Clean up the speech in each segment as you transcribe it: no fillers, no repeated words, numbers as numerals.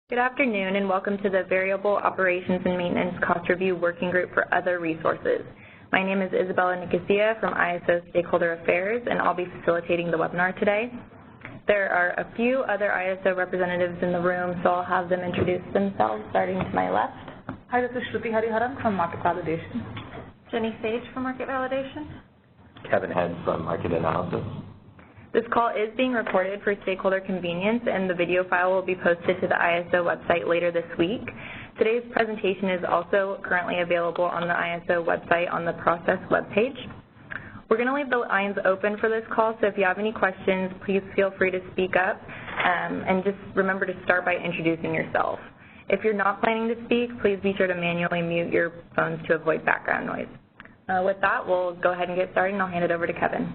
Good afternoon and welcome to the Variable Operations and Maintenance Cost Review Working Group for Other Resources. My name is Isabella Nicosia from ISO Stakeholder Affairs, and I'll be facilitating the webinar today. There are a few other ISO representatives in the room, so I'll have them introduce themselves, starting to my left. Hi, this is Shruti Hariharan from Market Validation. Jenny Sage from Market Validation. Kevin Head from Market Analysis. This call is being recorded for stakeholder convenience, and the video file will be posted to the ISO website later this week. Today's presentation is also currently available on the ISO website on the process webpage. We're going to leave the lines open for this call, so if you have any questions, please feel free to speak up, and just remember to start by introducing yourself. If you're not planning to speak, please be sure to manually mute your phones to avoid background noise. With that, we'll go ahead and get started, and I'll hand it over to Kevin.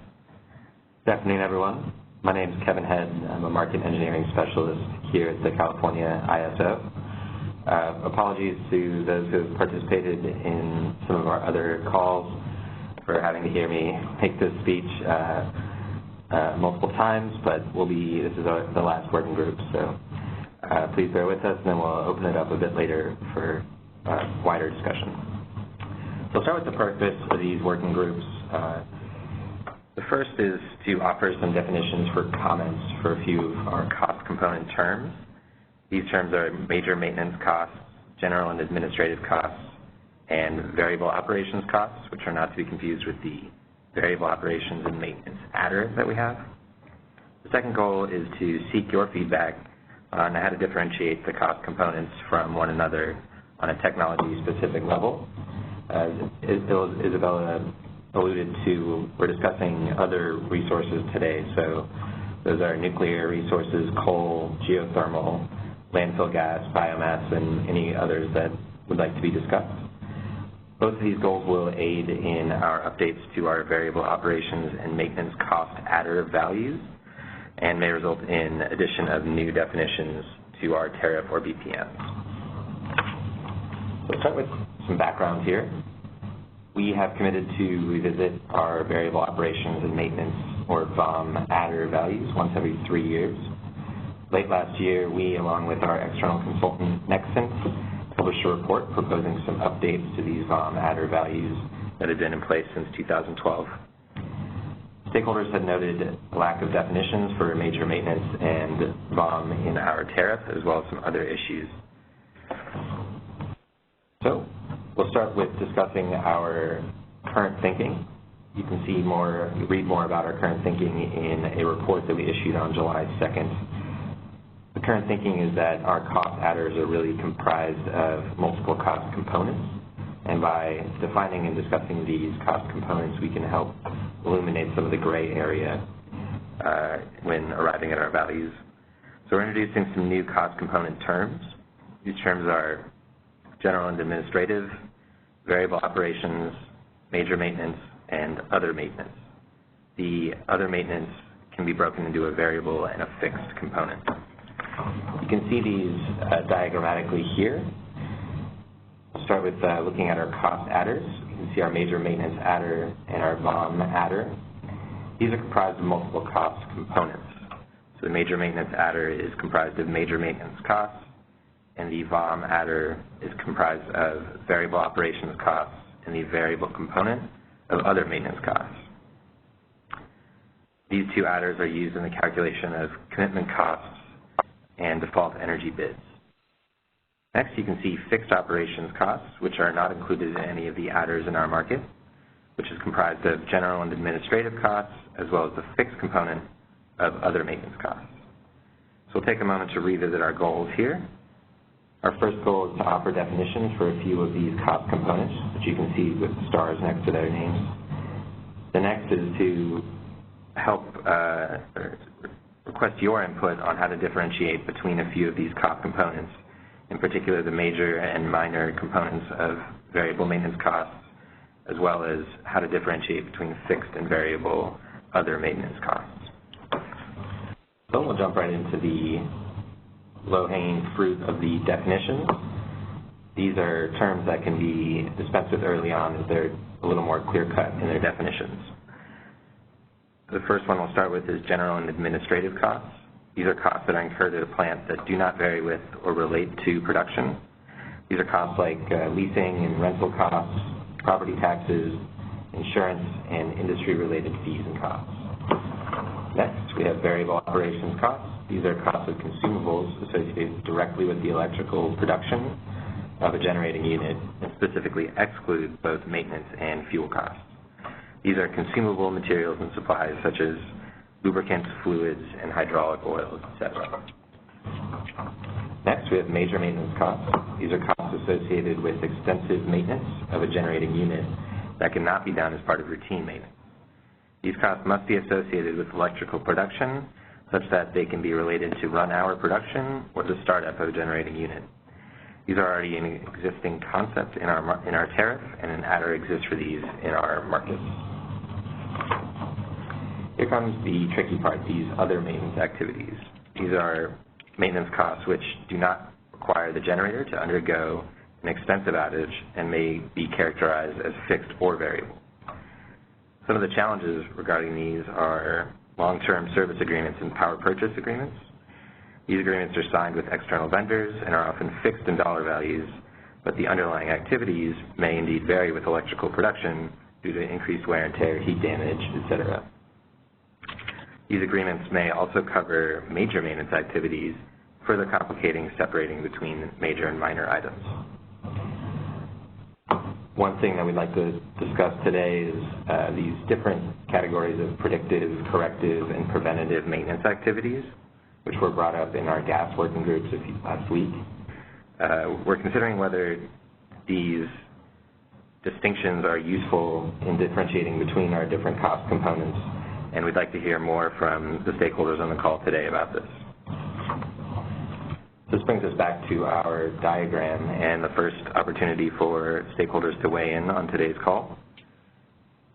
Good afternoon, everyone. My name is Kevin Head. I'm a market engineering specialist here at the California ISO. Apologies to those who have participated in some of our other calls for having to hear me make this speech multiple times, but this is the last working group, so please bear with us, and then we'll open it up a bit later for wider discussion. So I'll start with the purpose of these working groups. The first is to offer some definitions for comments for a few of our cost component terms. These terms are major maintenance costs, general and administrative costs, and variable operations costs, which are not to be confused with the variable operations and maintenance adder that we have. The second goal is to seek your feedback on how to differentiate the cost components from one another on a technology-specific level. As Isabella alluded to, we're discussing other resources today, so those are nuclear resources, coal, geothermal, landfill gas, biomass, and any others that would like to be discussed. Both of these goals will aid in our updates to our variable operations and maintenance cost adder values and may result in addition of new definitions to our tariff or BPMs. So we'll start with some background here. We have committed to revisit our variable operations and maintenance, or VOM, adder values once every 3 years. Late last year, we, along with our external consultant, Nexence, published a report proposing some updates to these VOM adder values that had been in place since 2012. Stakeholders had noted a lack of definitions for major maintenance and VOM in our tariff, as well as some other issues. So we'll start with discussing our current thinking. You can read more about our current thinking in a report that we issued on July 2nd. The current thinking is that our cost adders are really comprised of multiple cost components, and by defining and discussing these cost components, we can help illuminate some of the gray area when arriving at our values. So we're introducing some new cost component terms. These terms are general and administrative, variable operations, major maintenance, and other maintenance. The other maintenance can be broken into a variable and a fixed component. You can see these diagrammatically here. We'll start with looking at our cost adders. You can see our major maintenance adder and our VOM adder. These are comprised of multiple cost components. So the major maintenance adder is comprised of major maintenance costs, and the VOM adder is comprised of variable operations costs and the variable component of other maintenance costs. These two adders are used in the calculation of commitment costs and default energy bids. Next, you can see fixed operations costs, which are not included in any of the adders in our market, which is comprised of general and administrative costs, as well as the fixed component of other maintenance costs. So we'll take a moment to revisit our goals here. Our first goal is to offer definitions for a few of these cost components, which you can see with stars next to their names. The next is to help request your input on how to differentiate between a few of these cost components, in particular the major and minor components of variable maintenance costs, as well as how to differentiate between fixed and variable other maintenance costs. So we'll jump right into the low-hanging fruit of the definitions. These are terms that can be dispensed with early on as they're a little more clear-cut in their definitions. The first one we'll start with is general and administrative costs. These are costs that are incurred at a plant that do not vary with or relate to production. These are costs like leasing and rental costs, property taxes, insurance, and industry-related fees and costs. Next, we have variable operations costs. These are costs of consumables associated directly with the electrical production of a generating unit, and specifically exclude both maintenance and fuel costs. These are consumable materials and supplies such as lubricants, fluids, and hydraulic oils, etc. Next, we have major maintenance costs. These are costs associated with extensive maintenance of a generating unit that cannot be done as part of routine maintenance. These costs must be associated with electrical production such that they can be related to run-hour production or the startup of a generating unit. These are already an existing concept in our tariff, and an adder exists for these in our markets. Here comes the tricky part, these other maintenance activities. These are maintenance costs which do not require the generator to undergo an extensive outage and may be characterized as fixed or variable. Some of the challenges regarding these are long-term service agreements and power purchase agreements. These agreements are signed with external vendors and are often fixed in dollar values, but the underlying activities may indeed vary with electrical production due to increased wear and tear, heat damage, etc. These agreements may also cover major maintenance activities, further complicating separating between major and minor items. One thing that we'd like to discuss today is these different categories of predictive, corrective, and preventative maintenance activities, which were brought up in our gas working groups last week. We're considering whether these distinctions are useful in differentiating between our different cost components, and we'd like to hear more from the stakeholders on the call today about this. This brings us back to our diagram and the first opportunity for stakeholders to weigh in on today's call.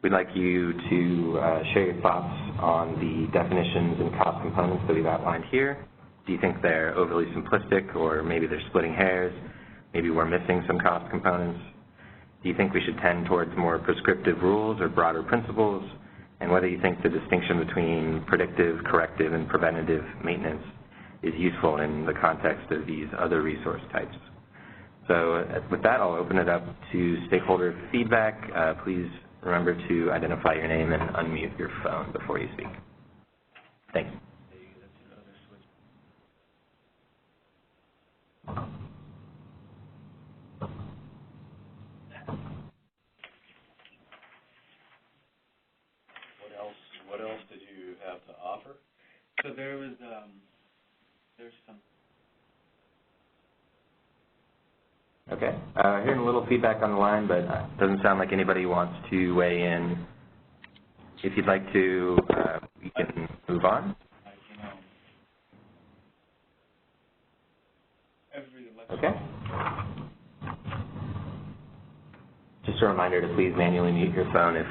We'd like you to share your thoughts on the definitions and cost components that we've outlined here. Do you think they're overly simplistic, or maybe they're splitting hairs? Maybe we're missing some cost components? Do you think we should tend towards more prescriptive rules or broader principles? And whether you think the distinction between predictive, corrective, and preventative maintenance is useful in the context of these other resource types. So with that, I'll open it up to stakeholder feedback. Please remember to identify your name and unmute your phone before you speak. Thanks. What else did you have to offer? So there's some. Okay, hearing a little feedback on the line, but it doesn't sound like anybody wants to weigh in. If you'd like to, we can move on. Okay. Just a reminder to please manually mute your phone if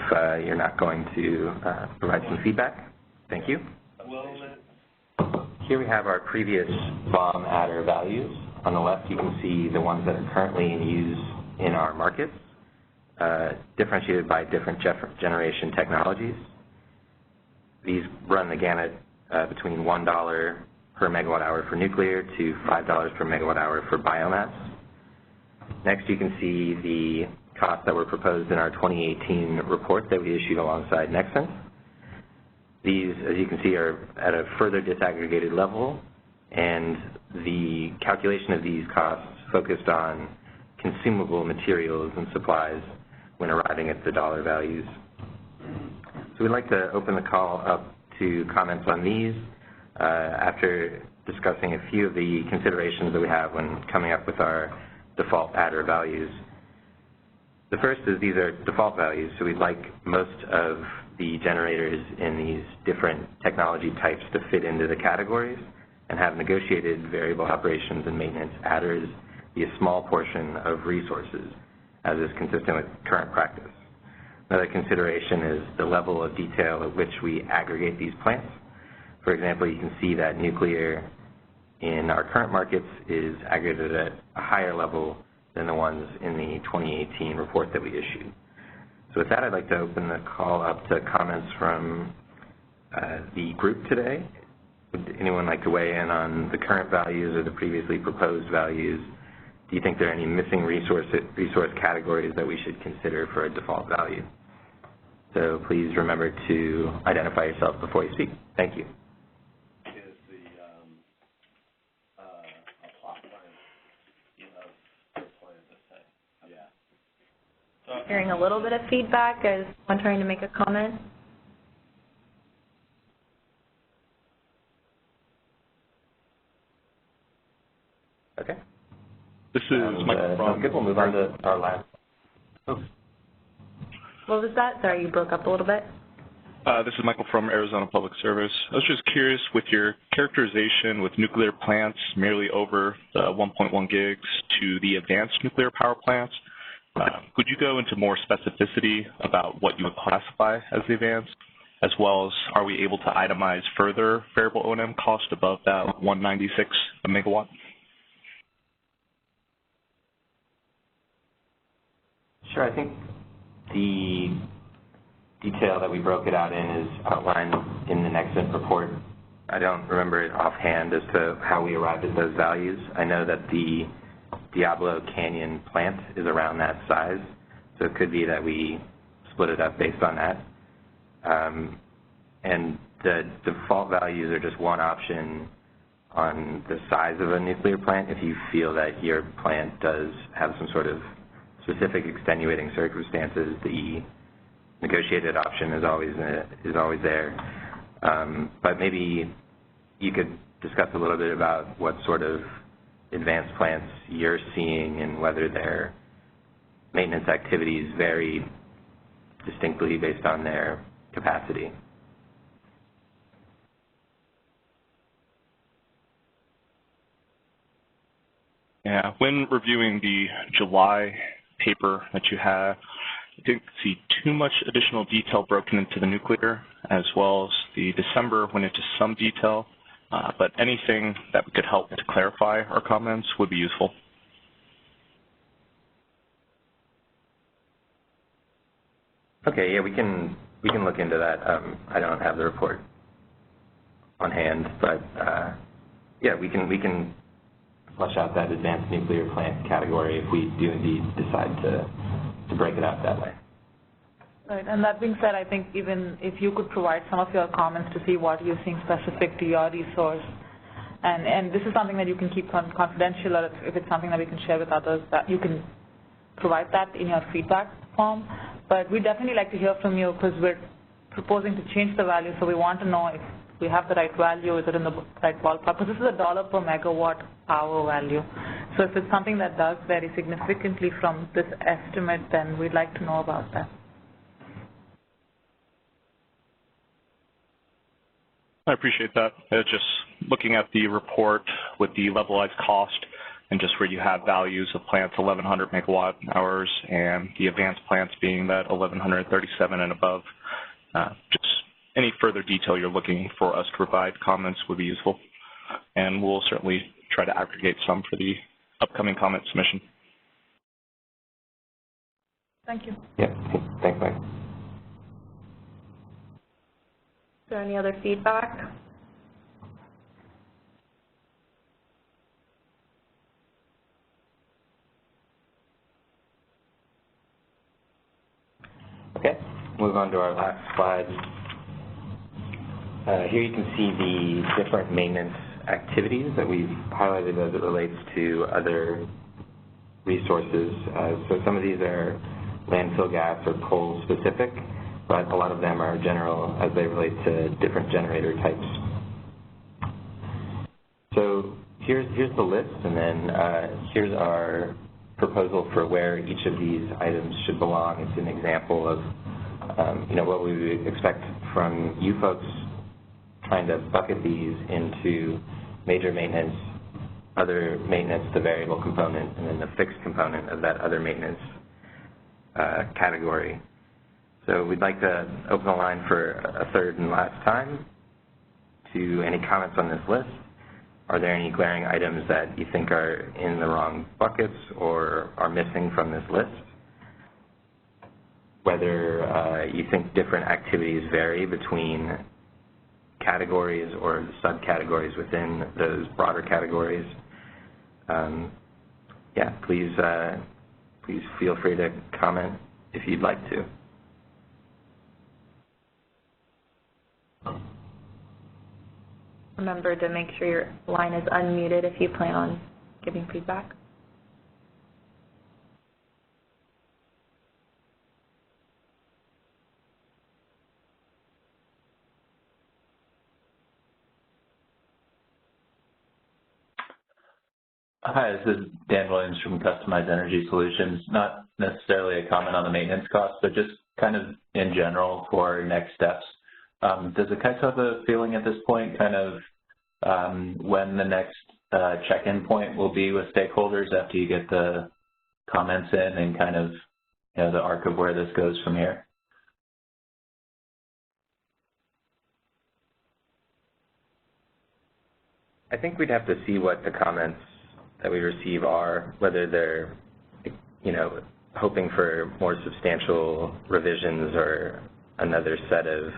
you're not going to provide some feedback. Thank you. Here we have our previous BOM adder values. On the left, you can see the ones that are currently in use in our markets, differentiated by different generation technologies. These run the gamut between $1 per megawatt hour for nuclear to $5 per megawatt hour for biomass. Next, you can see the costs that were proposed in our 2018 report that we issued alongside Nexent. These, as you can see, are at a further disaggregated level, and the calculation of these costs focused on consumable materials and supplies when arriving at the dollar values. So we'd like to open the call up to comments on these after discussing a few of the considerations that we have when coming up with our default adder values. The first is these are default values, so we'd like most of the generators in these different technology types to fit into the categories and have negotiated variable operations and maintenance adders be a small portion of resources, as is consistent with current practice. Another consideration is the level of detail at which we aggregate these plants. For example, you can see that nuclear in our current markets is aggregated at a higher level than the ones in the 2018 report that we issued. So with that, I'd like to open the call up to comments from the group today. would anyone like to weigh in on the current values or the previously proposed values? Do you think there are any missing resource categories that we should consider for a default value? So please remember to identify yourself before you speak. Thank you. Is the a plot plan of your plan to say? Yeah. So, Hearing a little bit of feedback. Is someone trying to make a comment? Okay. This is Michael from. Good. We'll move on to our last. Oh. What was that? Sorry, you broke up a little bit. This is Michael from Arizona Public Service. I was just curious with your characterization with nuclear plants merely over the 1.1 gigs to the advanced nuclear power plants. Could you go into more specificity about what you would classify as the advanced, as well as are we able to itemize further variable O&M cost above that 196 a megawatt? Sure. I think the detail that we broke it out in is outlined in the Nexent report. I don't remember it offhand as to how we arrived at those values. I know that the Diablo Canyon plant is around that size, so it could be that we split it up based on that. And the default values are just one option on the size of a nuclear plant. If you feel that your plant does have some sort of specific extenuating circumstances, the negotiated option is always there. But maybe you could discuss a little bit about what sort of advanced plants you're seeing and whether their maintenance activities vary distinctly based on their capacity. Yeah, when reviewing the July paper that you have, I didn't see too much additional detail broken into the nuclear, as well as the December went into some detail, but anything that could help to clarify our comments would be useful. Okay, yeah, we can look into that. I don't have the report on hand, but yeah, we can flesh out that advanced nuclear plant category if we do indeed decide to break it out that way. Right, and that being said, I think even if you could provide some of your comments to see what you're seeing specific to your resource, and this is something that you can keep confidential, or if it's something that we can share with others, that you can provide that in your feedback form. But we'd definitely like to hear from you because we're proposing to change the value, so we want to know if we have the right value, is it in the right ballpark, because this is a $ per megawatt hour value. So if it's something that does vary significantly from this estimate, then we'd like to know about that. I appreciate that. Just looking at the report with the levelized cost and just where you have values of plants 1,100 megawatt hours and the advanced plants being that 1,137 and above, just any further detail you're looking for us to provide comments would be useful. And we'll certainly try to aggregate some for the upcoming comment submission. Thank you. Yeah, thanks, Mike. Is there any other feedback? Okay, move on to our last slide. Here you can see the different maintenance activities that we've highlighted as it relates to other resources. So some of these are landfill gas or coal specific, but a lot of them are general as they relate to different generator types. So here's the list, and then here's our proposal for where each of these items should belong. It's an example of what we would expect from you folks trying to bucket these into major maintenance, other maintenance, the variable component, and then the fixed component of that other maintenance category. So we'd like to open the line for a third and last time to any comments on this list. Are there any glaring items that you think are in the wrong buckets or are missing from this list? Whether you think different activities vary between categories or subcategories within those broader categories, yeah, please feel free to comment if you'd like to. Remember to make sure your line is unmuted if you plan on giving feedback. Hi, this is Dan Williams from Customized Energy Solutions. Not necessarily a comment on the maintenance costs, but just kind of in general for next steps. Does the KICE have a feeling at this point kind of when the next check-in point will be with stakeholders after you get the comments in and kind of, you know, the arc of where this goes from here? I think we'd have to see what the comments that we receive are, whether they're, you know, hoping for more substantial revisions or another set of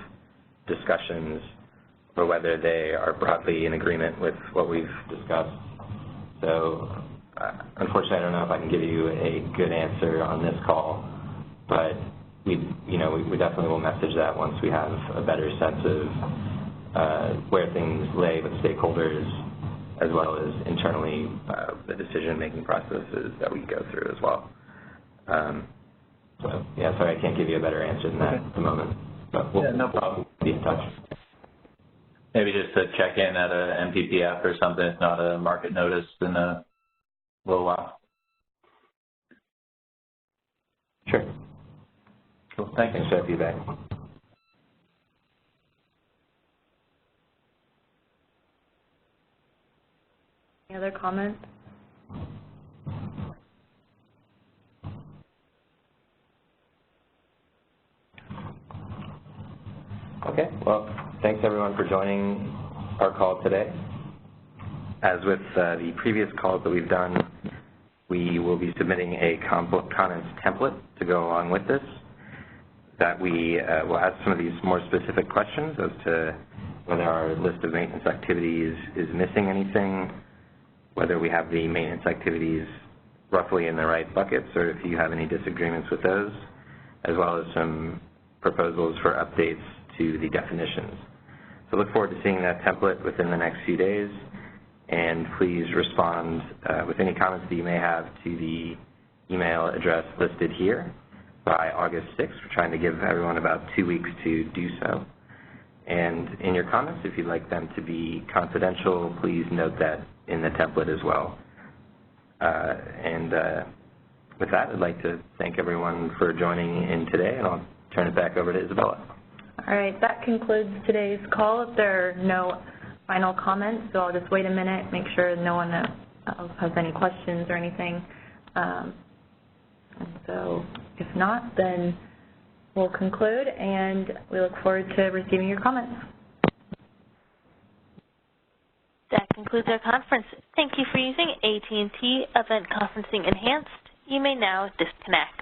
discussions, or whether they are broadly in agreement with what we've discussed. So, unfortunately, I don't know if I can give you a good answer on this call, but we definitely will message that once we have a better sense of where things lay with stakeholders, as well as internally the decision-making processes that we go through as well. So, yeah, sorry, I can't give you a better answer than that at the moment, but we'll probably be in touch. Maybe just to check in at a MPPF or something, if not a market notice in a little while. Sure. Cool, thanks. Thanks for that feedback. Any other comments? Okay, well, thanks everyone for joining our call today. As with the previous calls that we've done, we will be submitting a comments template to go along with this, that we will ask some of these more specific questions as to whether our list of maintenance activities is missing anything, whether we have the maintenance activities roughly in the right buckets, or if you have any disagreements with those, as well as some proposals for updates to the definitions. So look forward to seeing that template within the next few days, and please respond with any comments that you may have to the email address listed here by August 6th. We're trying to give everyone about 2 weeks to do so. And in your comments, if you'd like them to be confidential, please note that in the template as well. With that, I'd like to thank everyone for joining in today, and I'll turn it back over to Isabella. All right, that concludes today's call. If there are no final comments, so I'll just wait a minute, make sure no one else has any questions or anything. And so if not, then we'll conclude, and we look forward to receiving your comments. That concludes our conference. Thank you for using AT&T Event Conferencing Enhanced. You may now disconnect.